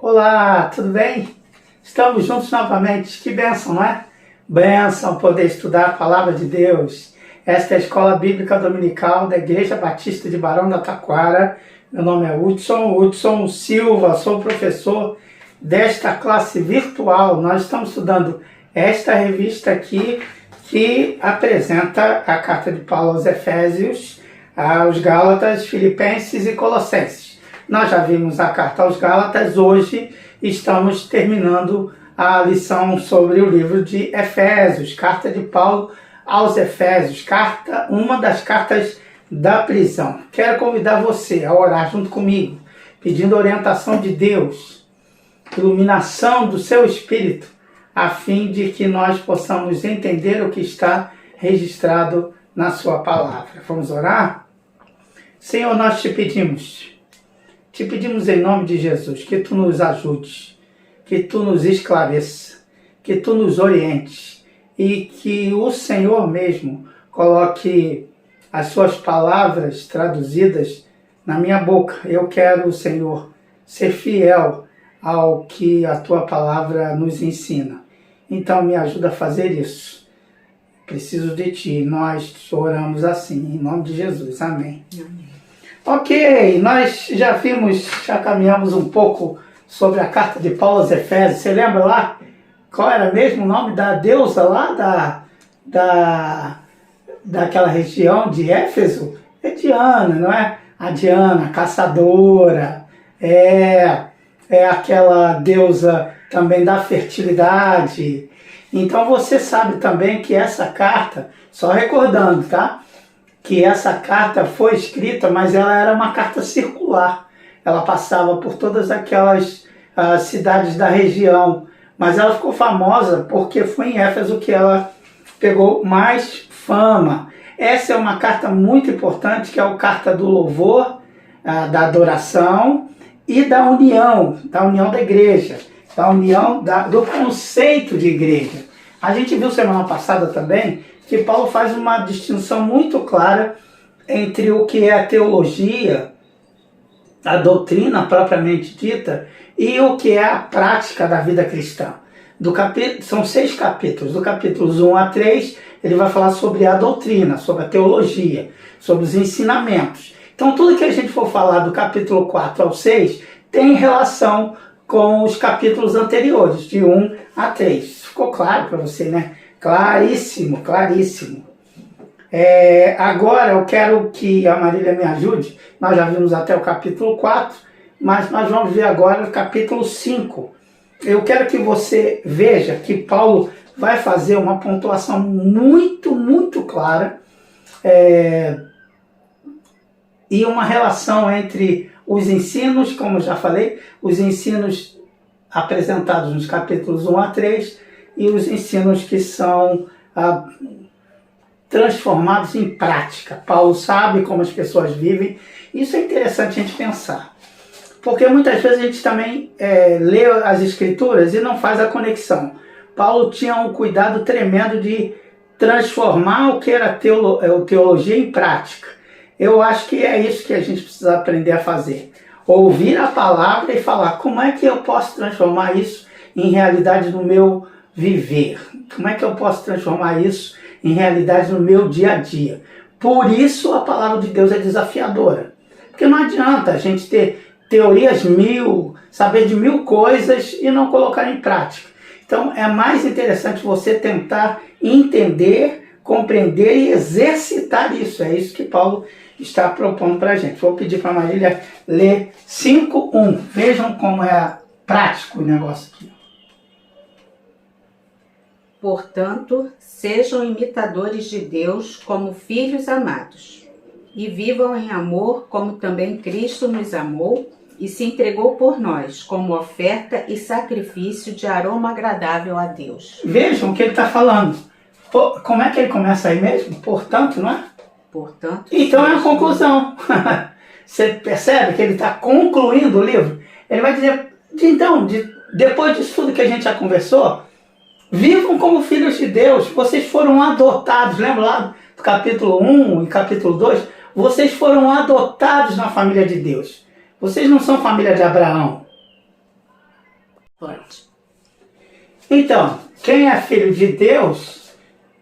Olá, tudo bem? Estamos juntos novamente. Que bênção, não é? Bênção poder estudar a Palavra de Deus. Esta é a Escola Bíblica Dominical da Igreja Batista de Barão da Taquara. Meu nome é Hudson Silva, sou professor desta classe virtual. Nós estamos estudando esta revista aqui que apresenta a carta de Paulo aos Efésios, aos Gálatas, Filipenses e Colossenses. Nós já vimos a carta aos Gálatas, hoje estamos terminando a lição sobre o livro de Efésios, carta de Paulo aos Efésios, uma das cartas da prisão. Quero convidar você a orar junto comigo, pedindo orientação de Deus, iluminação do seu Espírito, a fim de que nós possamos entender o que está registrado na sua palavra. Vamos orar? Senhor, nós te pedimos em nome de Jesus, que Tu nos ajudes, que Tu nos esclareça, que Tu nos orientes e que o Senhor mesmo coloque as Suas palavras traduzidas na minha boca. Eu quero, Senhor, ser fiel ao que a Tua palavra nos ensina. Então me ajuda a fazer isso. Preciso de Ti. Nós oramos assim, em nome de Jesus. Amém. Amém. Ok, nós já caminhamos um pouco sobre a carta de Paulo aos Efésios. Você lembra lá? Qual era mesmo o nome da deusa lá daquela região de Éfeso? É Diana, não é? A Diana, caçadora, é aquela deusa também da fertilidade. Então você sabe também que essa carta, só recordando, tá? Que essa carta foi escrita, mas ela era uma carta circular. Ela passava por todas aquelas cidades da região, mas ela ficou famosa porque foi em Éfeso que ela pegou mais fama. Essa é uma carta muito importante, que é a carta do louvor, da adoração e da união da igreja, da união do conceito de igreja. A gente viu semana passada também que Paulo faz uma distinção muito clara entre o que é a teologia, a doutrina propriamente dita, e o que é a prática da vida cristã. São 6 capítulos, do capítulos 1 a 3, ele vai falar sobre a doutrina, sobre a teologia, sobre os ensinamentos. Então tudo que a gente for falar do capítulo 4 ao 6 tem relação com os capítulos anteriores, de 1 a 3. Ficou claro para você, né? Claríssimo, claríssimo. Agora eu quero que a Marília me ajude. Nós já vimos até o capítulo 4, mas nós vamos ver agora o capítulo 5. Eu quero que você veja que Paulo vai fazer uma pontuação muito, muito clara e uma relação entre os ensinos, como eu já falei, os ensinos apresentados nos capítulos 1 a 3 e os ensinos que são transformados em prática. Paulo sabe como as pessoas vivem. Isso é interessante a gente pensar. Porque muitas vezes a gente também lê as escrituras e não faz a conexão. Paulo tinha um cuidado tremendo de transformar o que era teologia em prática. Eu acho que é isso que a gente precisa aprender a fazer. Ouvir a palavra e falar como é que eu posso transformar isso em realidade no meu viver. Como é que eu posso transformar isso em realidade no meu dia a dia? Por isso a palavra de Deus é desafiadora. Porque não adianta a gente ter teorias saber de 1000 coisas e não colocar em prática. Então é mais interessante você tentar entender, compreender e exercitar isso. É isso que Paulo está propondo para a gente. Vou pedir para a Marília ler 5:1. Vejam como é prático o negócio aqui. Portanto, sejam imitadores de Deus como filhos amados, e vivam em amor como também Cristo nos amou e se entregou por nós como oferta e sacrifício de aroma agradável a Deus. Vejam o que ele está falando. Como é que ele começa aí mesmo? Portanto, não é? Portanto. Então é a conclusão. Você percebe que ele está concluindo o livro? Ele vai dizer, depois disso tudo que a gente já conversou, vivam como filhos de Deus. Vocês foram adotados. Lembra lá do capítulo 1 e capítulo 2? Vocês foram adotados na família de Deus. Vocês não são família de Abraão. Pode. Então, quem é filho de Deus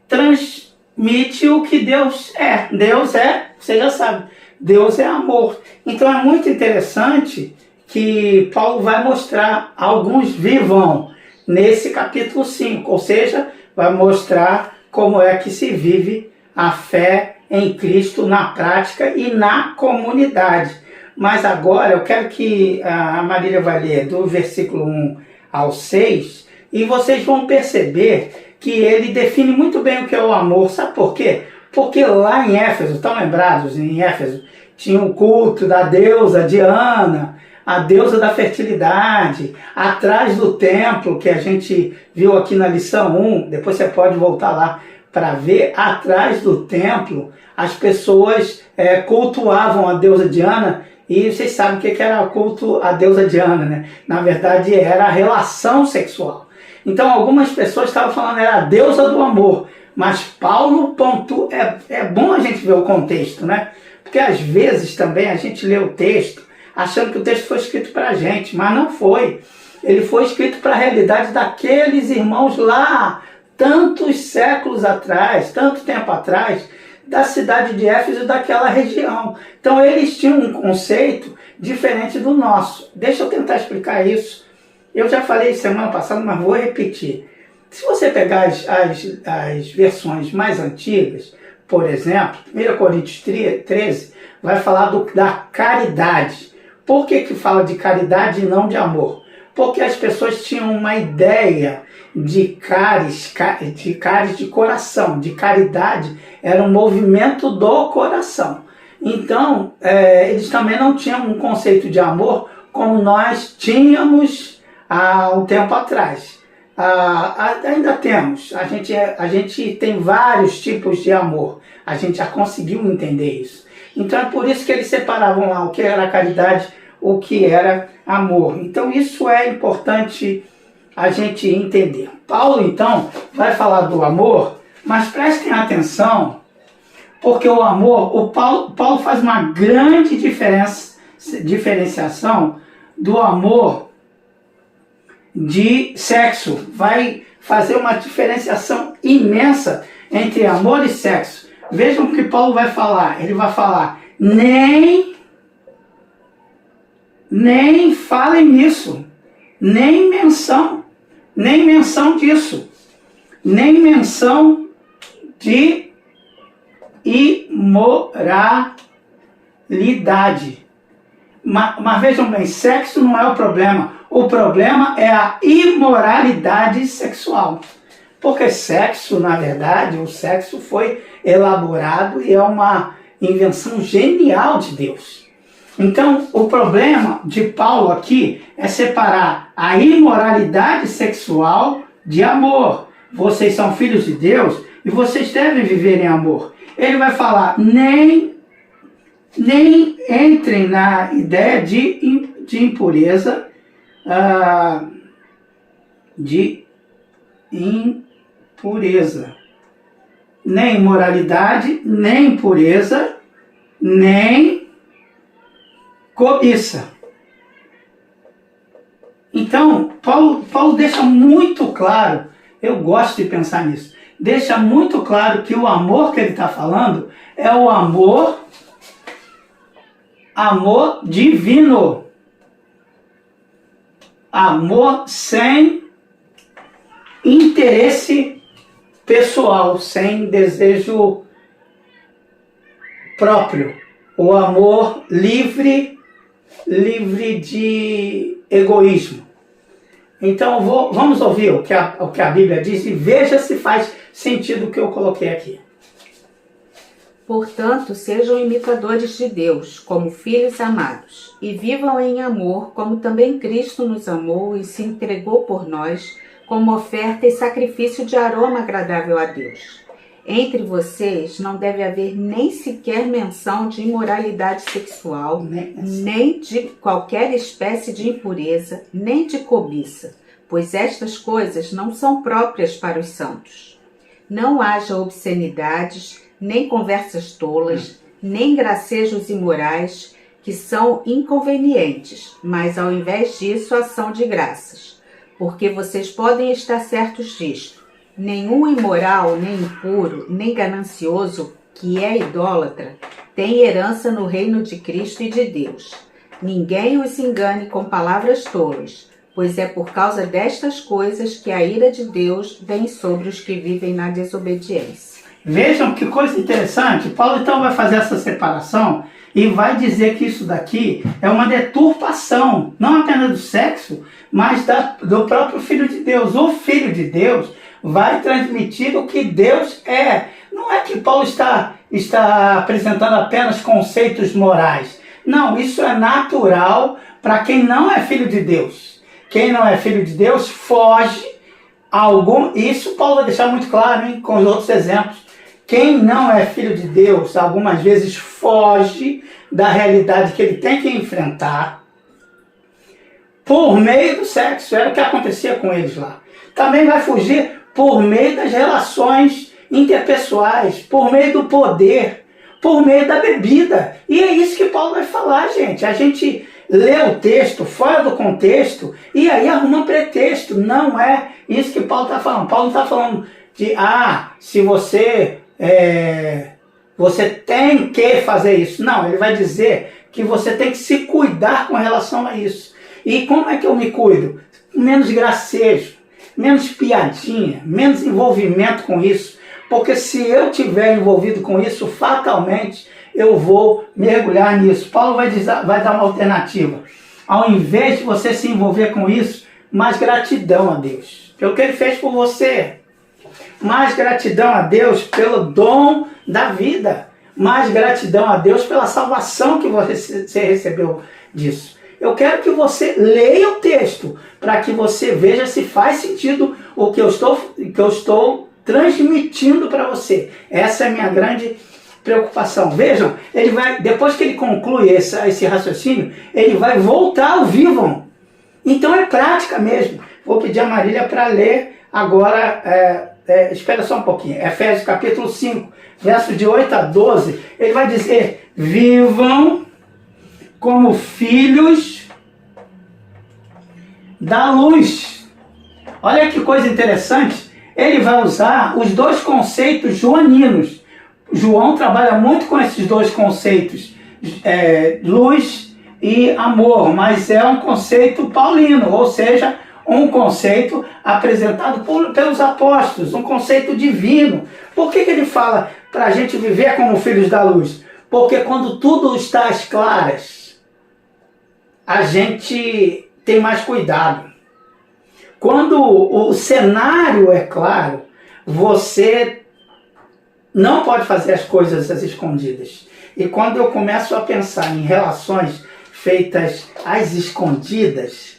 transmite o que Deus é. Deus é, você já sabe, Deus é amor. Então é muito interessante que Paulo vai mostrar, alguns vivam nesse capítulo 5, ou seja, vai mostrar como é que se vive a fé em Cristo na prática e na comunidade. Mas agora eu quero que a Marília vai ler do versículo 1 ao 6, e vocês vão perceber que ele define muito bem o que é o amor. Sabe por quê? Porque lá em Éfeso, estão lembrados? Em Éfeso tinha um culto da deusa Diana, a deusa da fertilidade, atrás do templo, que a gente viu aqui na lição 1, depois você pode voltar lá para ver, atrás do templo, as pessoas cultuavam a deusa Diana, e vocês sabem o que era o culto à deusa Diana, né? Na verdade era a relação sexual. Então algumas pessoas estavam falando que era a deusa do amor, mas Paulo pontua, é bom a gente ver o contexto, né? Porque às vezes também a gente lê o texto achando que o texto foi escrito para a gente, mas não foi. Ele foi escrito para a realidade daqueles irmãos lá, tantos séculos atrás, tanto tempo atrás, da cidade de Éfeso, daquela região. Então eles tinham um conceito diferente do nosso. Deixa eu tentar explicar isso. Eu já falei semana passada, mas vou repetir. Se você pegar as versões mais antigas, por exemplo, 1 Coríntios 13 vai falar da caridade. Por que fala de caridade e não de amor? Porque as pessoas tinham uma ideia de caris de coração, de caridade, era um movimento do coração. Então, eles também não tinham um conceito de amor como nós tínhamos há um tempo atrás. Ainda temos, a gente tem vários tipos de amor, a gente já conseguiu entender isso. Então é por isso que eles separavam lá o que era caridade, o que era amor. Então isso é importante a gente entender. Paulo então vai falar do amor, mas prestem atenção, porque o amor, Paulo faz uma grande diferenciação do amor de sexo. Vai fazer uma diferenciação imensa entre amor e sexo. Vejam o que Paulo vai falar. Ele vai falar, nem falem nisso, nem menção disso, nem menção de imoralidade. Mas vejam bem, sexo não é o problema é a imoralidade sexual. Porque sexo, na verdade, o sexo foi elaborado e é uma invenção genial de Deus. Então, o problema de Paulo aqui é separar a imoralidade sexual de amor. Vocês são filhos de Deus e vocês devem viver em amor. Ele vai falar, nem entrem na ideia de impureza, nem imoralidade, nem impureza, nem cobiça. Então, Paulo deixa muito claro, eu gosto de pensar nisso, deixa muito claro que o amor que ele está falando é o amor divino. Amor sem interesse pessoal, sem desejo próprio. O amor livre de egoísmo. Então vamos ouvir o que a Bíblia diz e veja se faz sentido o que eu coloquei aqui. Portanto, sejam imitadores de Deus, como filhos amados, e vivam em amor, como também Cristo nos amou e se entregou por nós, como oferta e sacrifício de aroma agradável a Deus. Entre vocês não deve haver nem sequer menção de imoralidade sexual, nem de qualquer espécie de impureza, nem de cobiça, pois estas coisas não são próprias para os santos. Não haja obscenidades, nem conversas tolas, nem gracejos imorais, que são inconvenientes, mas ao invés disso, ação de graças. porque vocês podem estar certos disto. Nenhum imoral, nem impuro, nem ganancioso, que é idólatra, tem herança no reino de Cristo e de Deus. Ninguém os engane com palavras tolas, pois é por causa destas coisas que a ira de Deus vem sobre os que vivem na desobediência. Vejam que coisa interessante. Paulo então vai fazer essa separação e vai dizer que isso daqui é uma deturpação, não apenas do sexo, mas do próprio Filho de Deus. O Filho de Deus vai transmitir o que Deus é. Não é que Paulo está apresentando apenas conceitos morais. Não, isso é natural para quem não é filho de Deus. Quem não é filho de Deus foge isso Paulo vai deixar muito claro, hein, com os outros exemplos. Quem não é filho de Deus, algumas vezes foge da realidade que ele tem que enfrentar por meio do sexo. Era o que acontecia com eles lá. Também vai fugir por meio das relações interpessoais, por meio do poder, por meio da bebida. E é isso que Paulo vai falar, gente. A gente lê o texto fora do contexto e aí arruma pretexto. Não é isso que Paulo está falando. Paulo não está falando de, se você tem que fazer isso. Não, ele vai dizer que você tem que se cuidar com relação a isso. E como é que eu me cuido? Menos gracejo, menos piadinha, menos envolvimento com isso. Porque se eu tiver envolvido com isso, fatalmente eu vou mergulhar nisso. Paulo vai dar uma alternativa. Ao invés de você se envolver com isso, mais gratidão a Deus pelo que ele fez por você. Mais gratidão a Deus pelo dom da vida. Mais gratidão a Deus pela salvação que você recebeu disso. Eu quero que você leia o texto para que você veja se faz sentido o que eu estou transmitindo para você. Essa é a minha grande preocupação. Vejam, ele vai, depois que ele conclui esse raciocínio, ele vai voltar ao vivam. Então é prática mesmo. Vou pedir a Marília para ler agora, espera só um pouquinho, Efésios capítulo 5, verso de 8 a 12, ele vai dizer: vivam como filhos da luz. Olha que coisa interessante. Ele vai usar os dois conceitos joaninos. João trabalha muito com esses dois conceitos, luz e amor, mas é um conceito paulino, ou seja, um conceito apresentado pelos apóstolos, um conceito divino. Por que ele fala para a gente viver como filhos da luz? Porque quando tudo está às claras, a gente tem mais cuidado. Quando o cenário é claro, você não pode fazer as coisas às escondidas. E quando eu começo a pensar em relações feitas às escondidas,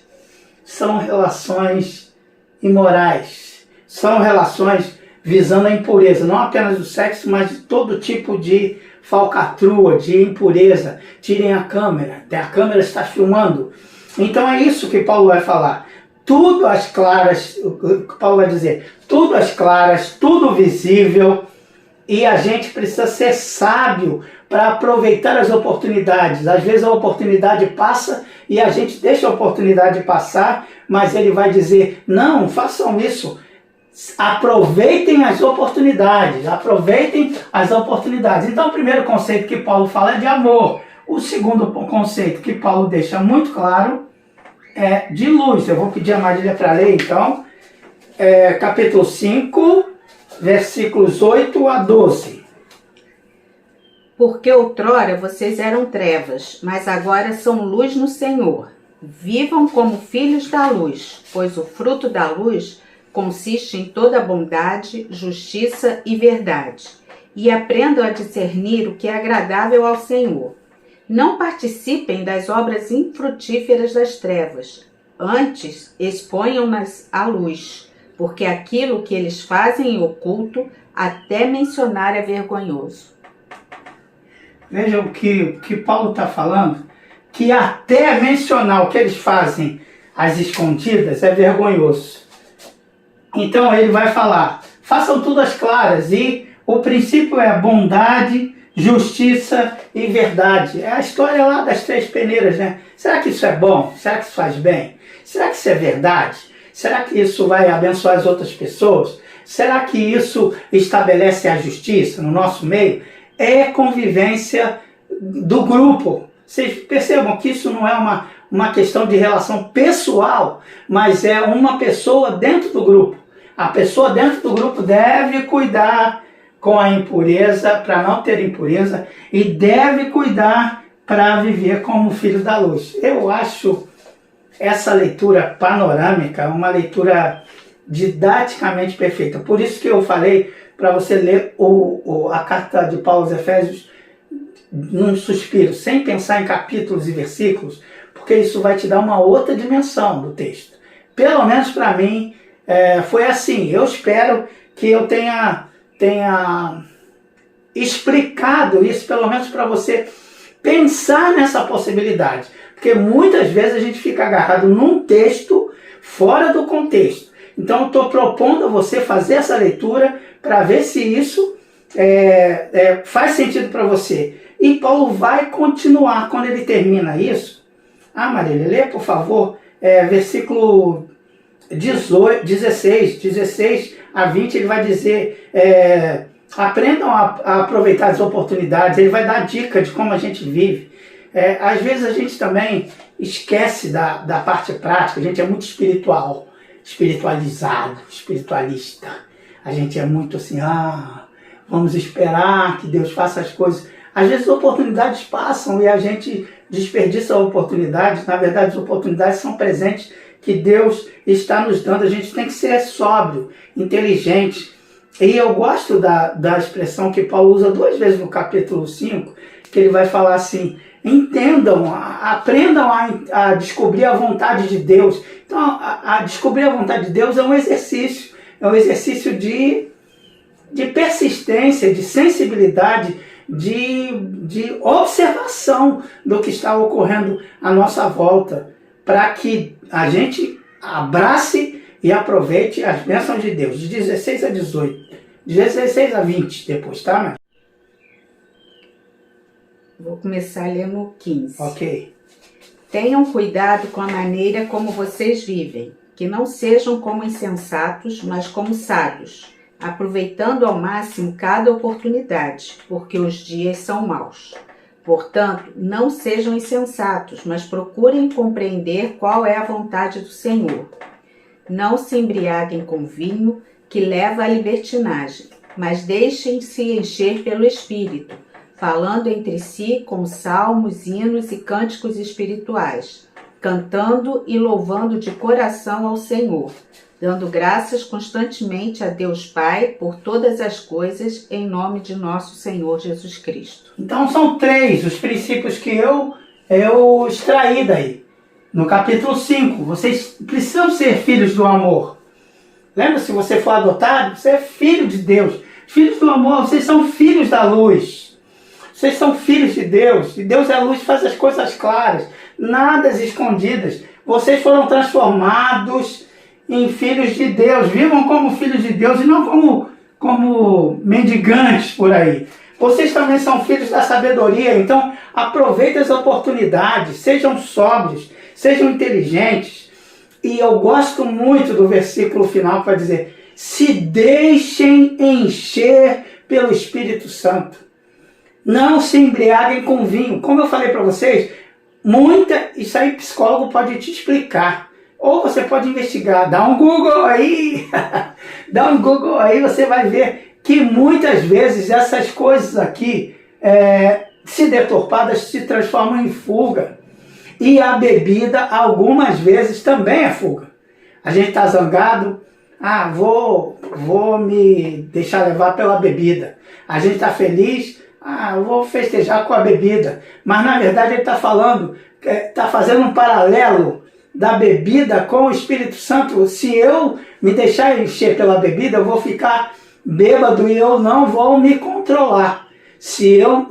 são relações imorais, são relações visando a impureza, não apenas do sexo, mas de todo tipo de falcatrua, de impureza. Tirem a câmera está filmando. Então é isso que Paulo vai falar. Tudo às claras, Paulo vai dizer, tudo às claras, tudo visível, e a gente precisa ser sábio para aproveitar as oportunidades. Às vezes a oportunidade passa e a gente deixa a oportunidade passar, mas ele vai dizer, não, façam isso. Aproveitem as oportunidades, Então o primeiro conceito que Paulo fala é de amor. O segundo conceito que Paulo deixa muito claro é de luz. Eu vou pedir a Marília para ler então, capítulo 5, versículos 8 a 12. Porque outrora vocês eram trevas, mas agora são luz no Senhor. Vivam como filhos da luz, pois o fruto da luz consiste em toda bondade, justiça e verdade. E aprendam a discernir o que é agradável ao Senhor. Não participem das obras infrutíferas das trevas. Antes, exponham-nas à luz, porque aquilo que eles fazem em oculto, até mencionar é vergonhoso. Vejam o que Paulo está falando, que até mencionar o que eles fazem às escondidas é vergonhoso. Então ele vai falar, façam tudo às claras, e o princípio é bondade, justiça e verdade. É a história lá das três peneiras, né? Será que isso é bom? Será que isso faz bem? Será que isso é verdade? Será que isso vai abençoar as outras pessoas? Será que isso estabelece a justiça no nosso meio? É convivência do grupo. Vocês percebam que isso não é uma questão de relação pessoal, mas é uma pessoa dentro do grupo. A pessoa dentro do grupo deve cuidar com a impureza, para não ter impureza, e deve cuidar para viver como filho da luz. Eu acho essa leitura panorâmica uma leitura didaticamente perfeita. Por isso que eu falei para você ler a carta de Paulo aos Efésios num suspiro, sem pensar em capítulos e versículos, porque isso vai te dar uma outra dimensão do texto. Pelo menos para mim foi assim. Eu espero que eu tenha explicado isso, pelo menos para você pensar nessa possibilidade. Porque muitas vezes a gente fica agarrado num texto fora do contexto. Então eu estou propondo a você fazer essa leitura para ver se isso faz sentido para você. E Paulo vai continuar quando ele termina isso. Marília, lê por favor, versículo 16 a 20, ele vai dizer, aprendam a aproveitar as oportunidades. Ele vai dar dica de como a gente vive. Às vezes a gente também esquece da parte prática. A gente é muito espiritual, espiritualizado, espiritualista. A gente é muito assim, vamos esperar que Deus faça as coisas. Às vezes oportunidades passam e a gente desperdiça a oportunidade. Na verdade, as oportunidades são presentes que Deus está nos dando. A gente tem que ser sóbrio, inteligente. E eu gosto da expressão que Paulo usa 2 vezes no capítulo 5, que ele vai falar assim: entendam, aprendam a descobrir a vontade de Deus. Então, a descobrir a vontade de Deus é um exercício de persistência, de sensibilidade, de observação do que está ocorrendo à nossa volta, para que a gente abrace e aproveite as bênçãos de Deus, de 16 a 18, de 16 a 20 depois, tá, mãe? Vou começar lendo o 15. Ok. Tenham cuidado com a maneira como vocês vivem, que não sejam como insensatos, mas como sábios, aproveitando ao máximo cada oportunidade, porque os dias são maus. Portanto, não sejam insensatos, mas procurem compreender qual é a vontade do Senhor. Não se embriaguem com vinho, que leva à libertinagem, mas deixem-se encher pelo Espírito, falando entre si com salmos, hinos e cânticos espirituais, cantando e louvando de coração ao Senhor, dando graças constantemente a Deus Pai por todas as coisas, em nome de nosso Senhor Jesus Cristo. Então são 3 os princípios que eu extraí daí. No capítulo 5, vocês precisam ser filhos do amor. Lembra, se você for adotado, você é filho de Deus. Filhos do amor, vocês são filhos da luz. Vocês são filhos de Deus. E Deus é a luz, faz as coisas claras, nada escondidas. Vocês foram transformados em filhos de Deus. Vivam como filhos de Deus e não como mendigantes por aí. Vocês também são filhos da sabedoria. Então aproveitem as oportunidades, sejam sóbrios, sejam inteligentes. E eu gosto muito do versículo final para dizer: se deixem encher pelo Espírito Santo. Não se embriaguem com vinho. Como eu falei para vocês, isso aí psicólogo pode te explicar. Ou você pode investigar, dá um Google aí, você vai ver que muitas vezes essas coisas aqui, se deturpadas, se transformam em fuga. E a bebida, algumas vezes, também é fuga. A gente está zangado, vou me deixar levar pela bebida. A gente está feliz, eu vou festejar com a bebida. Mas na verdade ele está falando, está fazendo um paralelo da bebida com o Espírito Santo. Se eu me deixar encher pela bebida, eu vou ficar bêbado e eu não vou me controlar. Se eu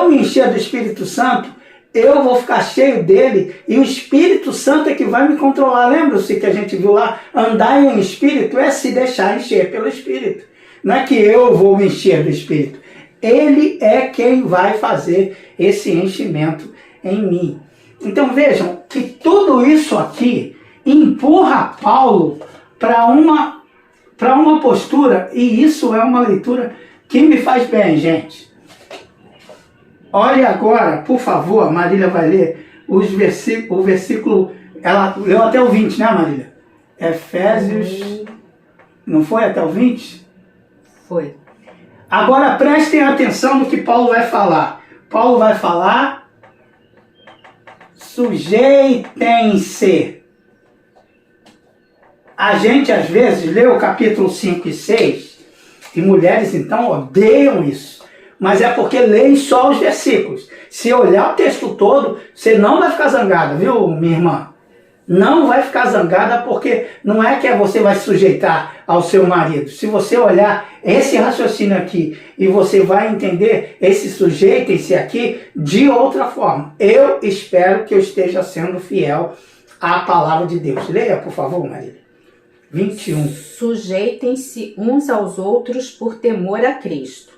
me encher do Espírito Santo, eu vou ficar cheio dele e o Espírito Santo é que vai me controlar. Lembra-se que a gente viu lá, andar em Espírito é se deixar encher pelo Espírito. Não é que eu vou me encher do Espírito. Ele é quem vai fazer esse enchimento em mim. Então vejam que tudo isso aqui empurra Paulo para uma postura, e isso é uma leitura que me faz bem, gente. Olha agora, por favor, a Marília vai ler o versículo, ela leu até o 20, né, Marília? Efésios, não foi até o 20? Foi. Agora prestem atenção no que Paulo vai falar. Paulo vai falar: sujeitem-se. A gente às vezes lê o capítulo 5 e 6, e mulheres então odeiam isso. Mas é porque leem só os versículos. Se olhar o texto todo, você não vai ficar zangada, viu, minha irmã? Não vai ficar zangada, porque não é que você vai se sujeitar ao seu marido. Se você olhar esse raciocínio aqui e você vai entender esse sujeitem-se aqui de outra forma. Eu espero que eu esteja sendo fiel à palavra de Deus. Leia, por favor, Marília. 21. Sujeitem-se uns aos outros por temor a Cristo.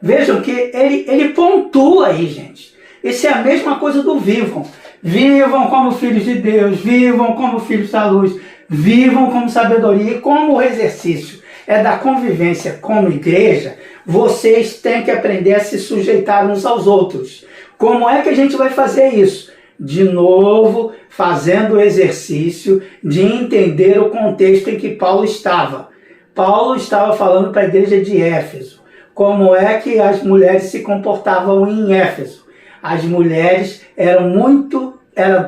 Vejam que ele pontua aí, gente. Isso é a mesma coisa do vivam. Vivam como filhos de Deus, vivam como filhos da luz, vivam como sabedoria. E como o exercício é da convivência como igreja, vocês têm que aprender a se sujeitar uns aos outros. Como é que a gente vai fazer isso? De novo, fazendo o exercício de entender o contexto em que Paulo estava. Paulo estava falando para a igreja de Éfeso. Como é que as mulheres se comportavam em Éfeso? As mulheres eram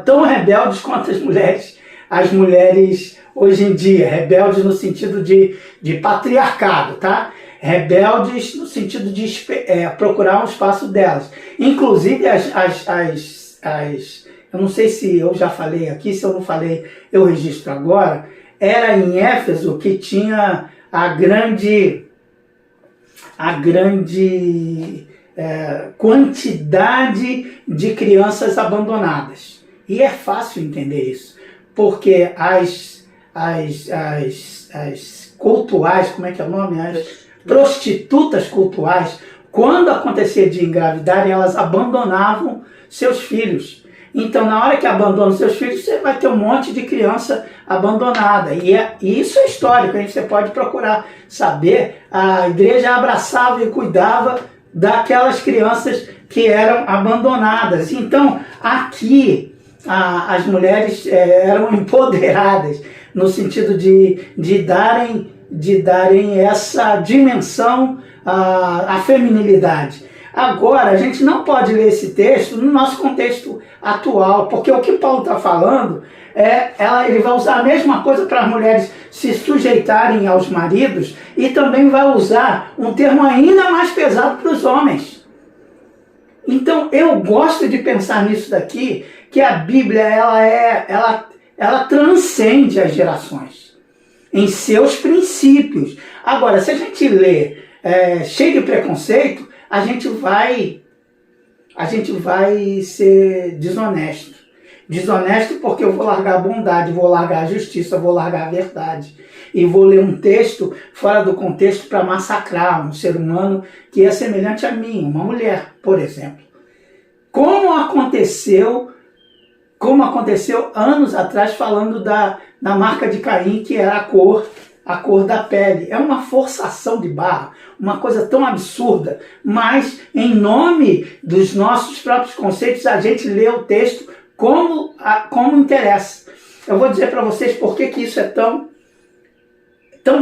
tão rebeldes quanto as mulheres hoje em dia. Rebeldes no sentido de patriarcado, tá? Rebeldes no sentido de procurar um espaço delas. Inclusive eu não sei se eu já falei aqui, se eu não falei, eu registro agora. Era em Éfeso que tinha a grande quantidade de crianças abandonadas. E é fácil entender isso, porque as cultuais, como é que é o nome? As prostitutas cultuais, quando acontecia de engravidarem, elas abandonavam seus filhos. Então, na hora que abandonam seus filhos, você vai ter um monte de criança abandonada. E isso é histórico, hein? Você pode procurar saber. A igreja abraçava e cuidava daquelas crianças que eram abandonadas. Então, aqui, as mulheres eram empoderadas, no sentido de darem essa dimensão à feminilidade. Agora, a gente não pode ler esse texto no nosso contexto atual, porque o que Paulo está falando ele vai usar a mesma coisa para as mulheres se sujeitarem aos maridos, e também vai usar um termo ainda mais pesado para os homens. Então, eu gosto de pensar nisso daqui, que a Bíblia ela transcende as gerações em seus princípios. Agora, se a gente lê cheio de preconceito, a gente vai ser desonesto. Desonesto porque eu vou largar a bondade, vou largar a justiça, vou largar a verdade. E vou ler um texto fora do contexto para massacrar um ser humano que é semelhante a mim, uma mulher, por exemplo. Como aconteceu anos atrás, falando da marca de Caim, que era a cor da pele. É uma forçação de barra, uma coisa tão absurda, mas em nome dos nossos próprios conceitos, a gente lê o texto como interessa. Eu vou dizer para vocês por que isso é tão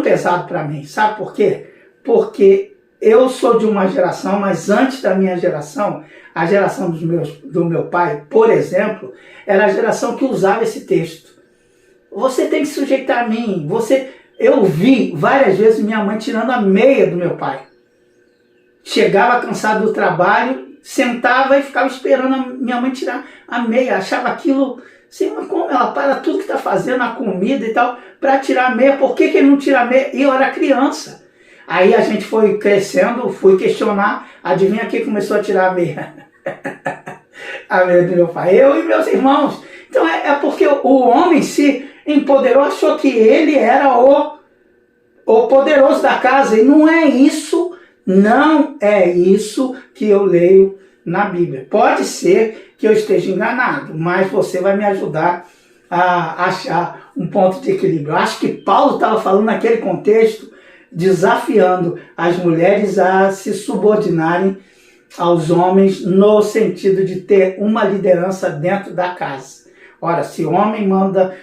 pesado para mim. Sabe por quê? Porque eu sou de uma geração, mas antes da minha geração, a geração do meu pai, por exemplo, era a geração que usava esse texto. Você tem que se sujeitar a mim. Eu vi várias vezes minha mãe tirando a meia do meu pai. Chegava cansado do trabalho, sentava e ficava esperando a minha mãe tirar a meia. Achava aquilo, assim, mas como ela para tudo que está fazendo, a comida e tal, para tirar a meia? Por que ele não tira a meia? E eu era criança. Aí a gente foi crescendo, fui questionar, adivinha quem começou a tirar a meia? A meia do meu pai, eu e meus irmãos. Então é porque o homem se empoderou, achou que ele era o poderoso da casa, e não é isso que eu leio na Bíblia. Pode ser que eu esteja enganado, mas você vai me ajudar a achar um ponto de equilíbrio. Eu acho que Paulo estava falando naquele contexto, desafiando as mulheres a se subordinarem aos homens no sentido de ter uma liderança dentro da casa. Ora, se o homem manda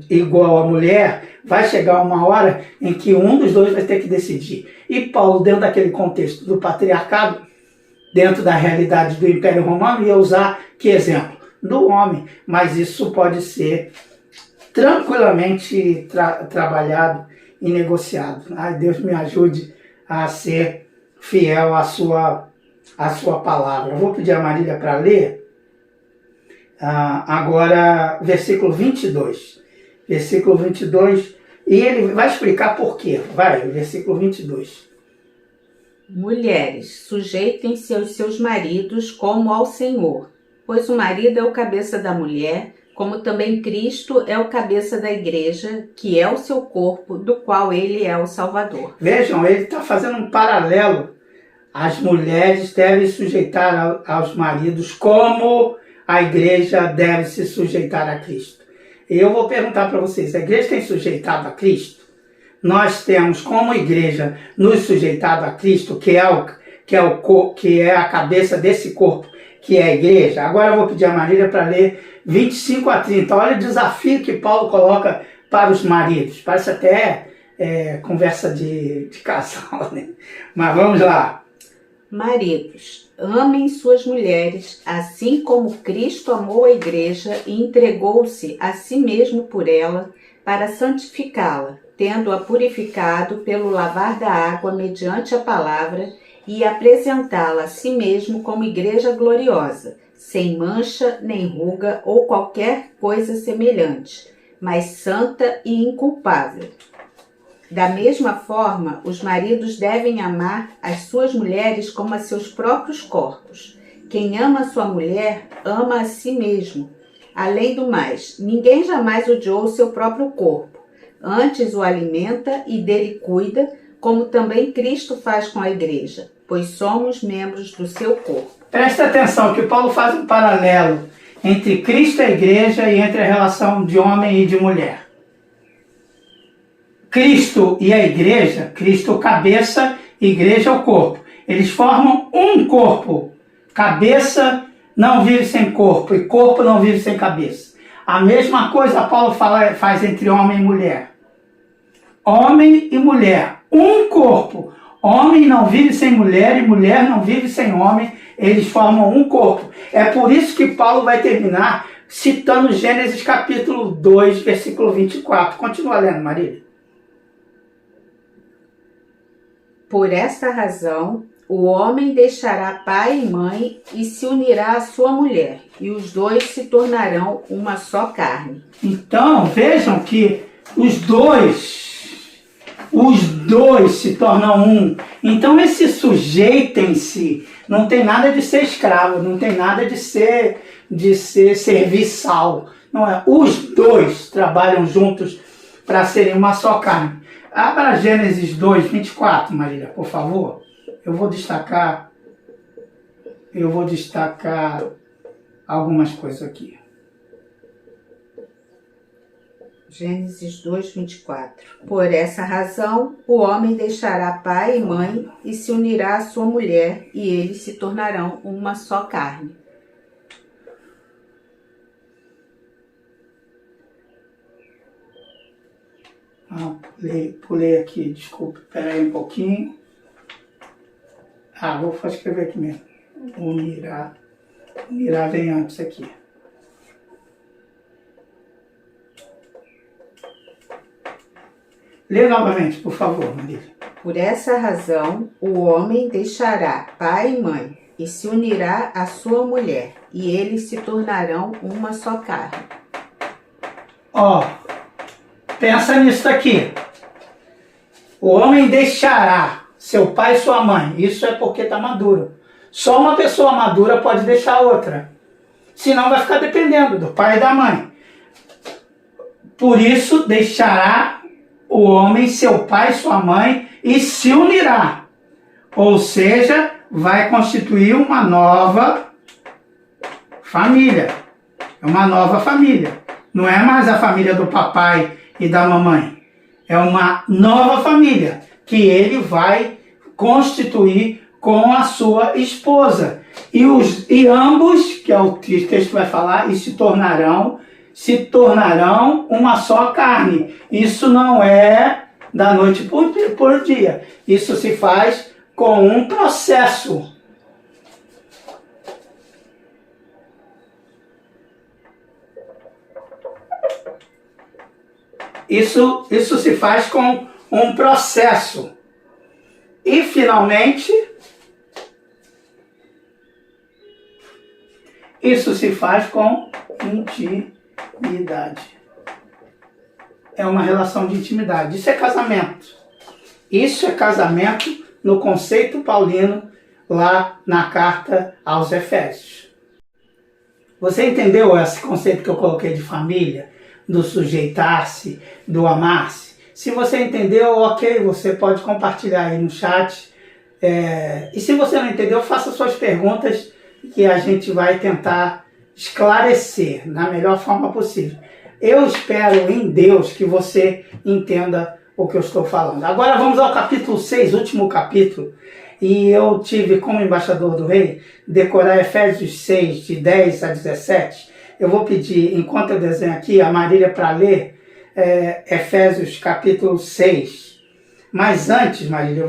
igual a mulher, vai chegar uma hora em que um dos dois vai ter que decidir. E Paulo, dentro daquele contexto do patriarcado, dentro da realidade do Império Romano, ia usar que exemplo? Do homem. Mas isso pode ser tranquilamente trabalhado e negociado. Ai, Deus me ajude a ser fiel à sua palavra. Eu vou pedir a Marília para ler agora versículo 22. Versículo 22, e ele vai explicar por quê. Vai, versículo 22. Mulheres, sujeitem-se aos seus maridos como ao Senhor, pois o marido é o cabeça da mulher, como também Cristo é o cabeça da igreja, que é o seu corpo, do qual ele é o Salvador. Vejam, ele está fazendo um paralelo. As mulheres devem sujeitar aos maridos como a igreja deve se sujeitar a Cristo. E eu vou perguntar para vocês, a igreja tem sujeitado a Cristo? Nós temos como igreja nos sujeitado a Cristo, que é a cabeça desse corpo, que é a igreja? Agora eu vou pedir a Marília para ler 25 a 30. Olha o desafio que Paulo coloca para os maridos. Parece até conversa de casal, né? Mas vamos lá. Maridos, amem suas mulheres, assim como Cristo amou a igreja e entregou-se a si mesmo por ela, para santificá-la, tendo-a purificado pelo lavar da água mediante a palavra, e apresentá-la a si mesmo como igreja gloriosa, sem mancha, nem ruga ou qualquer coisa semelhante, mas santa e inculpável. Da mesma forma, os maridos devem amar as suas mulheres como a seus próprios corpos. Quem ama a sua mulher, ama a si mesmo. Além do mais, ninguém jamais odiou o seu próprio corpo. Antes o alimenta e dele cuida, como também Cristo faz com a igreja, pois somos membros do seu corpo. Presta atenção que Paulo faz um paralelo entre Cristo e a igreja e entre a relação de homem e de mulher. Cristo e a igreja, Cristo o cabeça, igreja o corpo. Eles formam um corpo. Cabeça não vive sem corpo e corpo não vive sem cabeça. A mesma coisa Paulo faz entre homem e mulher. Homem e mulher, um corpo. Homem não vive sem mulher e mulher não vive sem homem. Eles formam um corpo. É por isso que Paulo vai terminar citando Gênesis capítulo 2, versículo 24. Continua lendo, Marília. Por essa razão, o homem deixará pai e mãe e se unirá à sua mulher, e os dois se tornarão uma só carne. Então, vejam que os dois se tornam um. Então, esse sujeitem-se não tem nada de ser escravo, não tem nada de ser serviçal. Não é? Os dois trabalham juntos para serem uma só carne. Abra Gênesis 2, 24, Marília, por favor. Eu vou destacar algumas coisas aqui. Gênesis 2, 24. Por essa razão, o homem deixará pai e mãe e se unirá à sua mulher, e eles se tornarão uma só carne. Pulei aqui, desculpe, espera aí um pouquinho. Vou escrever aqui mesmo. Unirá vem antes aqui. Lê novamente, por favor, Marília. Por essa razão, o homem deixará pai e mãe e se unirá à sua mulher, e eles se tornarão uma só carne. Pensa nisso aqui. O homem deixará seu pai e sua mãe. Isso é porque está maduro. Só uma pessoa madura pode deixar a outra. Senão vai ficar dependendo do pai e da mãe. Por isso, deixará o homem seu pai e sua mãe e se unirá. Ou seja, vai constituir uma nova família. É uma nova família. Não é mais a família do papai e da mamãe. É uma nova família que ele vai constituir com a sua esposa. E ambos, que é o texto vai falar, e se tornarão uma só carne. Isso não é da noite por dia. Isso se faz com um processo. Isso se faz com um processo. E, finalmente, isso se faz com intimidade. É uma relação de intimidade. Isso é casamento. Isso é casamento no conceito paulino, lá na carta aos Efésios. Você entendeu esse conceito que eu coloquei de família? Do sujeitar-se, do amar-se? Se você entendeu, ok, você pode compartilhar aí no chat. E se você não entendeu, faça suas perguntas que a gente vai tentar esclarecer da melhor forma possível. Eu espero em Deus que você entenda o que eu estou falando. Agora vamos ao capítulo 6, último capítulo. E eu tive como embaixador do rei decorar Efésios 6, de 10 a 17. Eu vou pedir, enquanto eu desenho aqui, a Marília para ler Efésios capítulo 6. Mas antes, Marília,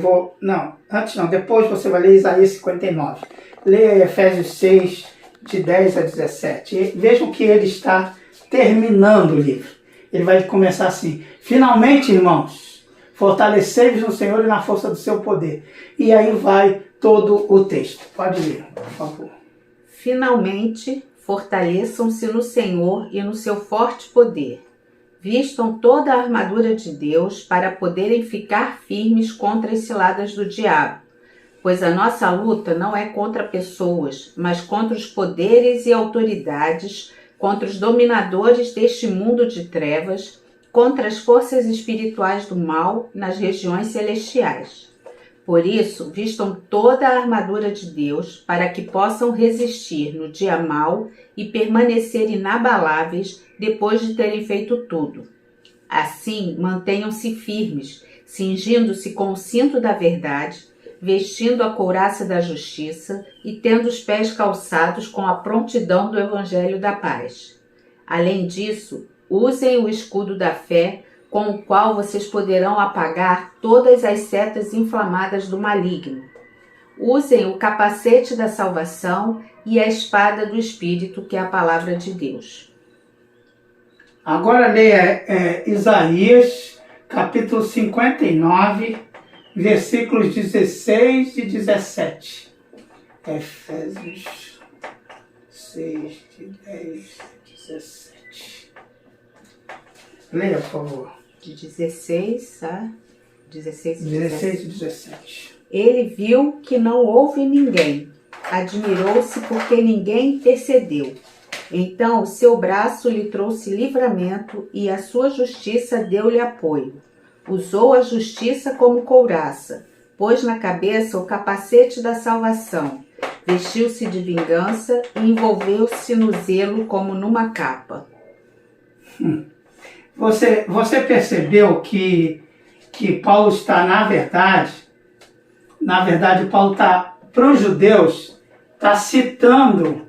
depois você vai ler Isaías 59. Leia Efésios 6, de 10 a 17. E vejam que ele está terminando o livro. Ele vai começar assim: finalmente, irmãos, fortalecei-vos no Senhor e na força do seu poder. E aí vai todo o texto. Pode ler, por favor. Finalmente, fortaleçam-se no Senhor e no seu forte poder. Vistam toda a armadura de Deus para poderem ficar firmes contra as ciladas do diabo. Pois a nossa luta não é contra pessoas, mas contra os poderes e autoridades, contra os dominadores deste mundo de trevas, contra as forças espirituais do mal nas regiões celestiais. Por isso, vistam toda a armadura de Deus para que possam resistir no dia mau e permanecer inabaláveis depois de terem feito tudo. Assim, mantenham-se firmes, cingindo-se com o cinto da verdade, vestindo a couraça da justiça e tendo os pés calçados com a prontidão do Evangelho da paz. Além disso, usem o escudo da fé, com o qual vocês poderão apagar todas as setas inflamadas do maligno. Usem o capacete da salvação e a espada do Espírito, que é a palavra de Deus. Agora leia Isaías, capítulo 59, versículos 16 e 17. Efésios 6, de 10 a 17. Leia, por favor. De 16 a 17. 16 e 17. Ele viu que não houve ninguém, admirou-se porque ninguém intercedeu. Então o seu braço lhe trouxe livramento e a sua justiça deu-lhe apoio. Usou a justiça como couraça, pôs na cabeça o capacete da salvação, vestiu-se de vingança e envolveu-se no zelo como numa capa. Você percebeu que Paulo está, na verdade, Paulo está, para os judeus, está citando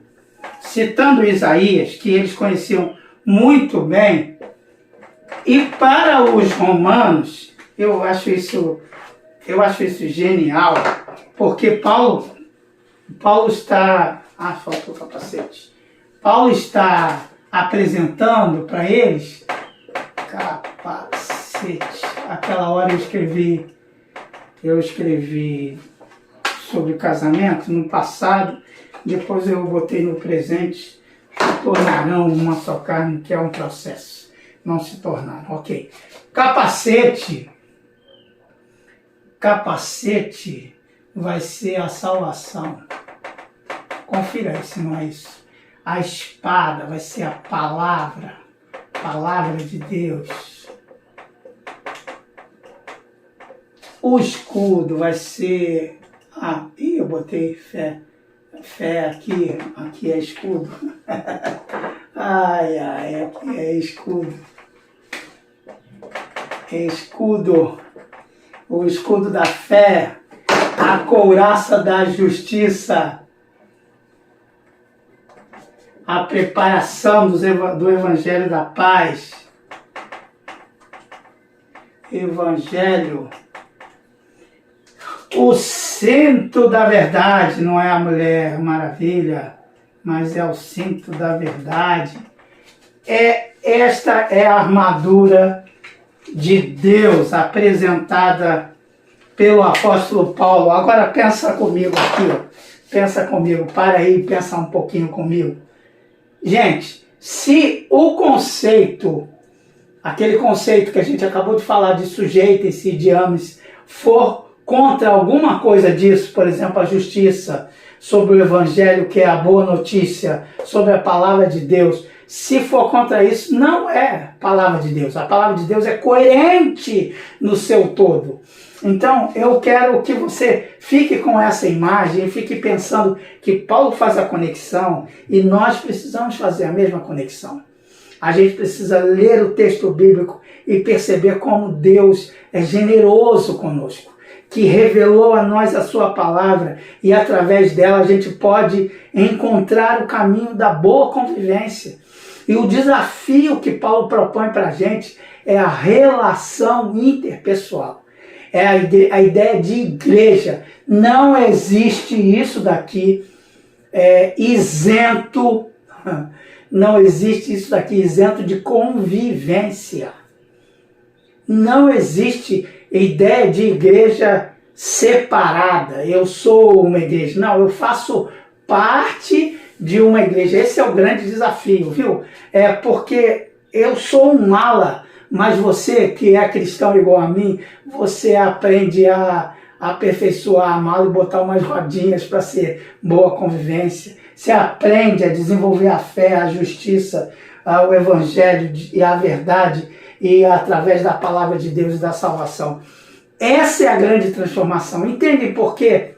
Isaías, que eles conheciam muito bem, e para os romanos, eu acho isso genial, porque Paulo está... faltou o capacete. Paulo está apresentando para eles capacete. Aquela hora eu escrevi sobre o casamento no passado, depois eu botei no presente, se tornarão uma só carne, que é um processo. Não se tornaram, ok. Capacete vai ser a salvação. Confira aí se não é isso. A espada vai ser a palavra de Deus. O escudo vai ser... eu botei fé aqui é escudo. Ai, ai, aqui é escudo. É escudo. O escudo da fé. A couraça da justiça. A preparação do Evangelho da paz. Evangelho. O cinto da verdade, não é a Mulher Maravilha, mas é o cinto da verdade. Esta é a armadura de Deus apresentada pelo apóstolo Paulo. Agora pensa comigo aqui, ó. Pensa comigo, para aí, pensa um pouquinho comigo. Gente, se o conceito, aquele conceito que a gente acabou de falar de sujeitem-se e de ame-se, for contra alguma coisa disso, por exemplo, a justiça, sobre o Evangelho, que é a boa notícia, sobre a palavra de Deus, se for contra isso, não é palavra de Deus. A palavra de Deus é coerente no seu todo. Então, eu quero que você fique com essa imagem e fique pensando que Paulo faz a conexão e nós precisamos fazer a mesma conexão. A gente precisa ler o texto bíblico e perceber como Deus é generoso conosco, que revelou a nós a sua palavra e através dela a gente pode encontrar o caminho da boa convivência. E o desafio que Paulo propõe para a gente é a relação interpessoal. É a ideia de igreja. Não existe isso daqui isento, não existe isso daqui isento de convivência. Não existe ideia de igreja separada. Eu sou uma igreja. Não, eu faço parte de uma igreja. Esse é o grande desafio, viu? É porque eu sou um ala, mas você que é cristão igual a mim, você aprende a aperfeiçoar a mala e botar umas rodinhas para ser boa convivência. Você aprende a desenvolver a fé, a justiça, o evangelho e a verdade, e através da palavra de Deus e da salvação. Essa é a grande transformação. Entende por quê?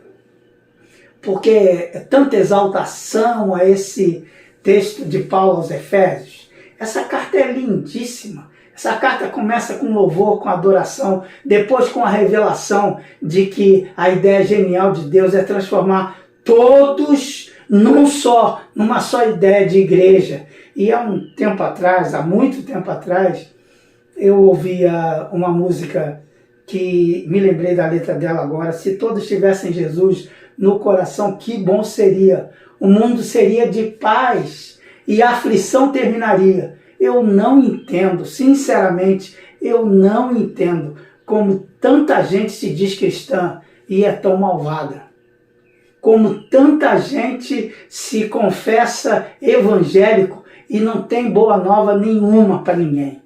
Porque tanta exaltação a esse texto de Paulo aos Efésios. Essa carta é lindíssima. Essa carta começa com louvor, com adoração, depois com a revelação de que a ideia genial de Deus é transformar todos numa só ideia de igreja. E há um tempo atrás, há muito tempo atrás, eu ouvia uma música que me lembrei da letra dela agora. Se todos tivessem Jesus no coração, que bom seria. O mundo seria de paz e a aflição terminaria. Eu não entendo, sinceramente, eu não entendo como tanta gente se diz cristã e é tão malvada. Como tanta gente se confessa evangélico e não tem boa nova nenhuma para ninguém.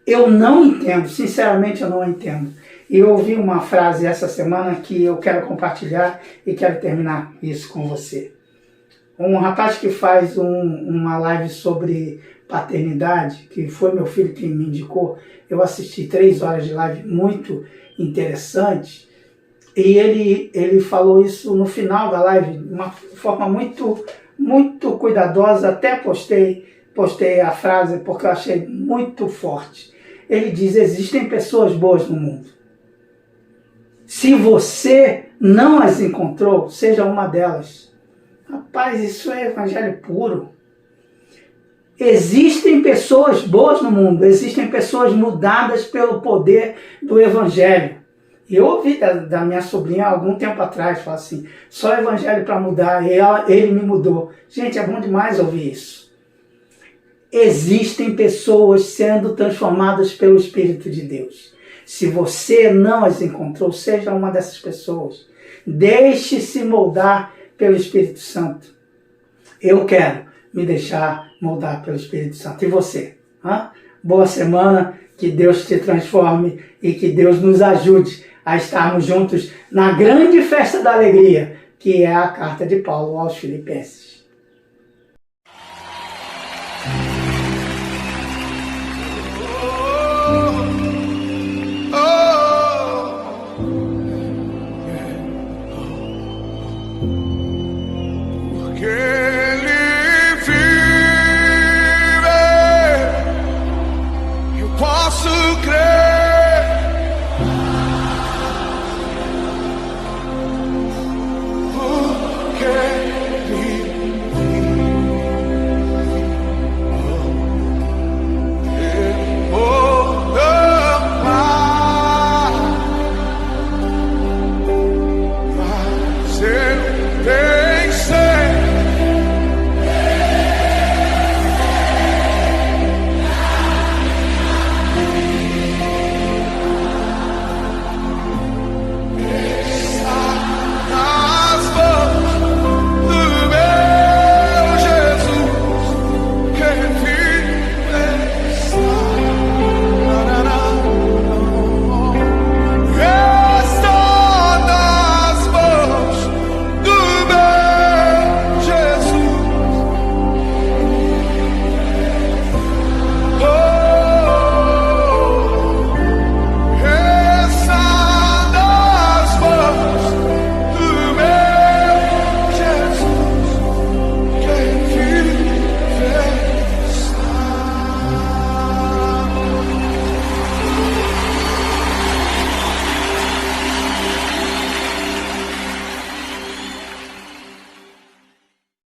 Eu não entendo, sinceramente eu não entendo. E eu ouvi uma frase essa semana que eu quero compartilhar e quero terminar isso com você. Um rapaz que faz uma live sobre paternidade, que foi meu filho que me indicou, eu assisti 3 horas de live muito interessante, e ele falou isso no final da live, de uma forma muito, muito cuidadosa, até postei a frase porque eu achei muito forte. Ele diz: existem pessoas boas no mundo. Se você não as encontrou, seja uma delas. Rapaz, isso é evangelho puro. Existem pessoas boas no mundo, existem pessoas mudadas pelo poder do evangelho. E eu ouvi da minha sobrinha há algum tempo atrás, falar assim, só evangelho para mudar, e ele me mudou. Gente, é bom demais ouvir isso. Existem pessoas sendo transformadas pelo Espírito de Deus. Se você não as encontrou, seja uma dessas pessoas. Deixe-se moldar pelo Espírito Santo. Eu quero me deixar moldar pelo Espírito Santo. E você? Boa semana, que Deus te transforme e que Deus nos ajude a estarmos juntos na grande festa da alegria, que é a carta de Paulo aos Filipenses. Que ele vive posso crer.